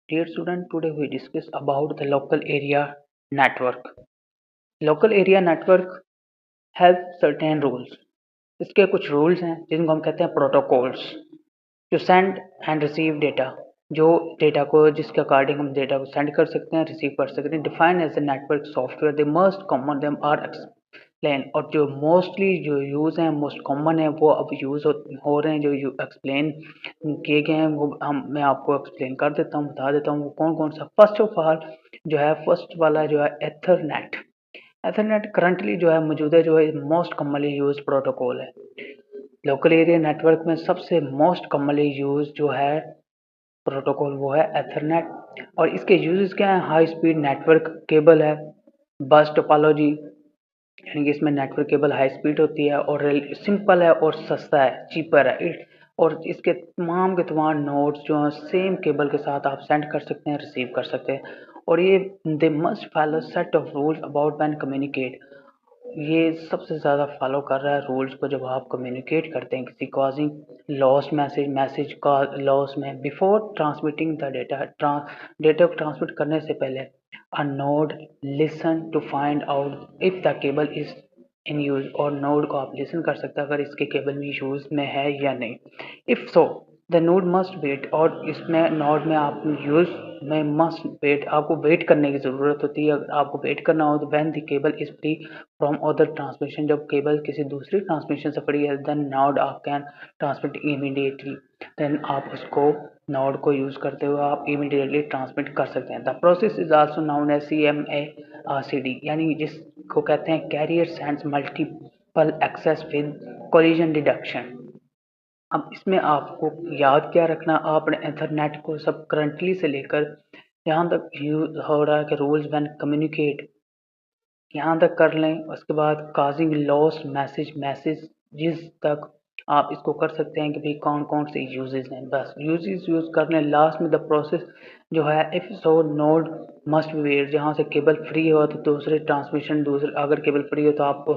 Dear student, today we discuss about the local area network. Local area network have certain rules. इसके कुछ rules हैं जिनको हम कहते हैं protocols to send and receive data. जो डेटा को जिसके अकॉर्डिंग हम डेटा को सेंड कर सकते हैं रिसीव कर सकते हैं define as a network software they must common them are explain और जो मोस्टली जो यूज़ हैं मोस्ट कॉमन है वो अब यूज़ हो रहे हैं जो एक्सप्लेन किए गए हैं वो मैं आपको एक्सप्लेन कर देता हूँ बता देता हूँ वो कौन कौन सा फर्स्ट ऑफ ऑल जो है फर्स्ट वाला जो है एथरनेट एथरनेट करंटली जो है मौजूदा जो है मोस्ट कॉमनली यूज प्रोटोकॉल है लोकल एरिया नेटवर्क में सबसे मोस्ट कॉमनली यूज जो है प्रोटोकॉल वो है एथरनेट और इसके यूजेस क्या हैं हाई स्पीड नेटवर्क केबल है बस टोपोलॉजी यानी कि इसमें नेटवर्क केबल हाई स्पीड होती है और सिंपल है और सस्ता है चीपर है और इसके तमाम के तमाम नोड्स जो हैं सेम केबल के साथ आप सेंड कर सकते हैं रिसीव कर सकते हैं और ये they must follow set of rules about when communicate ये सबसे ज़्यादा फॉलो कर रहा है रूल्स को जब आप कम्युनिकेट करते हैं किसी कॉजिंग लॉस मैसेज का लॉस में बिफोर ट्रांसमिटिंग द डेटा को ट्रांसमिट करने से पहले a node listen to find out if the cable is in use और नोड को आप लिसन कर सकते हैं अगर इसके केबल में यूज में है या नहीं if so the node must wait और इसमें नोड में आप यूज में मस्ट वेट आपको वेट करने की ज़रूरत होती है अगर आपको वेट करना हो तो when the cable is free from other transmission जब केबल किसी दूसरी ट्रांसमिशन से फ्री है देन नोड आप कैन ट्रांसमिट इमीडिएटली देन आप उसको नोड को यूज़ करते हुए आप इमीडिएटली ट्रांसमिट कर सकते हैं the process is also known as CMA/CD यानी जिसको कहते हैं carrier sense multiple access with collision detection अब इसमें आपको याद क्या रखना आपने एथरनेट को सब करंटली से लेकर यहाँ तक यूज हो रहा है कि रूल्स व्हेन कम्युनिकेट यहाँ तक कर लें उसके बाद काजिंग लॉस मैसेज जिस तक आप इसको कर सकते हैं कि भाई कौन कौन से यूजेस हैं बस यूज कर लें लास्ट में द प्रोसेस जो है if so node must be wait जहाँ से केबल फ्री हो तो दूसरे अगर केबल फ्री हो तो आप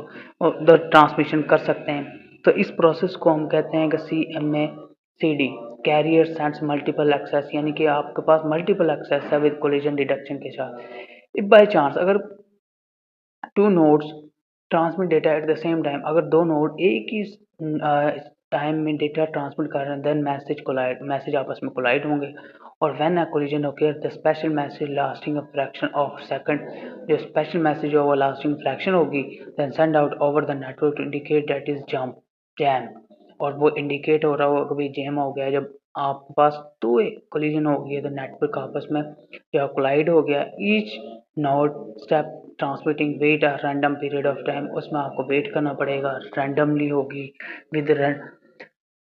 उधर ट्रांसमिशन कर सकते हैं तो इस प्रोसेस को हम कहते हैं कि CMA/CD career sends multiple access यानी कि आपके पास मल्टीपल एक्सेस है विद कोलिजन डिडक्शन के साथ इफ बाय चांस अगर two nodes transmit data eight the same time अगर दो नोड एक ही टाइम में डेटा ट्रांसमिट कर रहे हैं देन मैसेज आपस में कोलाइड होंगे और when a collision occurs the special message lasting a fraction of second जो स्पेशल मैसेज है वो लास्टिंग फ्रैक्शन होगी then send out over the network to indicate that is jam और वो इंडिकेट हो रहा होगा कि भाई जैम हो गया जब आपके पास दो कोलिजन हो गया तो नेटवर्क आपस में जो कोलाइड हो गया each node step transmitting wait a random period of time उसमें आपको वेट करना पड़ेगा रैंडमली होगी with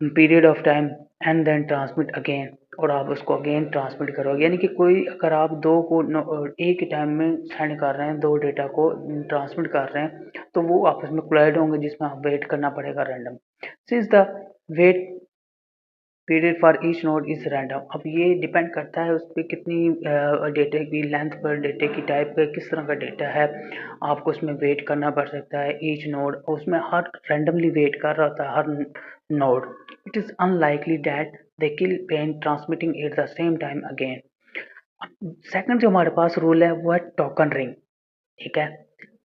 period of time and then transmit again और आप उसको अगेन ट्रांसमिट करोगे यानी कि कोई अगर आप दो को एक ही टाइम में सेंड कर रहे हैं दो डेटा को ट्रांसमिट कर रहे हैं तो वो आपस में कोलाइड होंगे जिसमें आप वेट करना पड़ेगा random since the wait period for each node is random अब ये डिपेंड करता है उस पर कितनी डेटा की लेंथ पर डेटा की टाइप पर किस तरह का डेटा है आपको उसमें वेट करना पड़ सकता है ईच नोड उसमें हर रैंडमली वेट कर रहा होता है हर node it is unlikely that they kill pen transmitting at the same time again second जो हमारे पास रूल है वो है टोकन रिंग ठीक है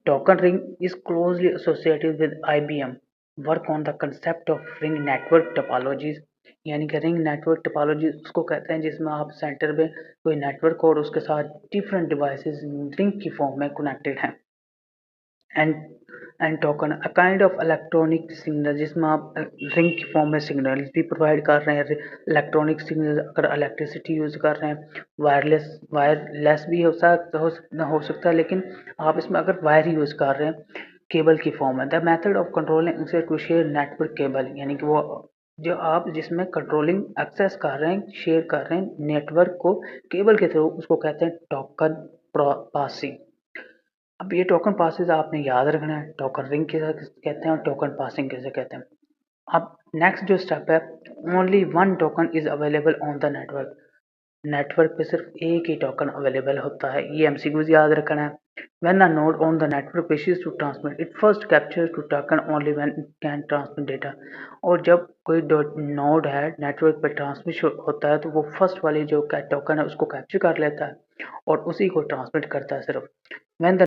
token ring is closely associated with IBM work on the concept of ring network topologies यानी कि ring network topology उसको कहते हैं जिसमें आप सेंटर में कोई नेटवर्क और उसके साथ डिफरेंट डिवाइसेस रिंग की फॉर्म में कनेक्टेड हैं and token a kind of electronic signal जिसमें आप रिंग की फॉर्म में सिग्नल भी प्रोवाइड कर रहे हैं इलेक्ट्रॉनिक सिग्नल अगर इलेक्ट्रिसिटी यूज़ कर रहे हैं वायरलेस भी हो सकता है लेकिन आप इसमें अगर वायर यूज़ कर रहे हैं केबल की फॉर्म में the method of controlling to share network cable यानी कि वो जो आप जिसमें कंट्रोलिंग एक्सेस कर रहे हैं शेयर कर रहे हैं नेटवर्क को केबल के थ्रू उसको कहते हैं टोकन पासिंग अब ये टोकन पासिस आपने याद रखना है टोकन रिंग किसे कहते हैं और टोकन पासिंग किसे कहते हैं अब नेक्स्ट जो स्टेप है only one token is available on the network network पे सिर्फ एक ही टोकन अवेलेबल होता है। ये एमसीक्यूज याद रखना है। When a node on the network wishes to transmit, it first captures the token only when it can transmit data. और जब कोई नोड है नेटवर्क पे ट्रांसमिट होता है तो वो फर्स्ट वाली जो टोकन है उसको कैप्चर कर लेता है और उसी को ट्रांसमिट करता है सिर्फ। When the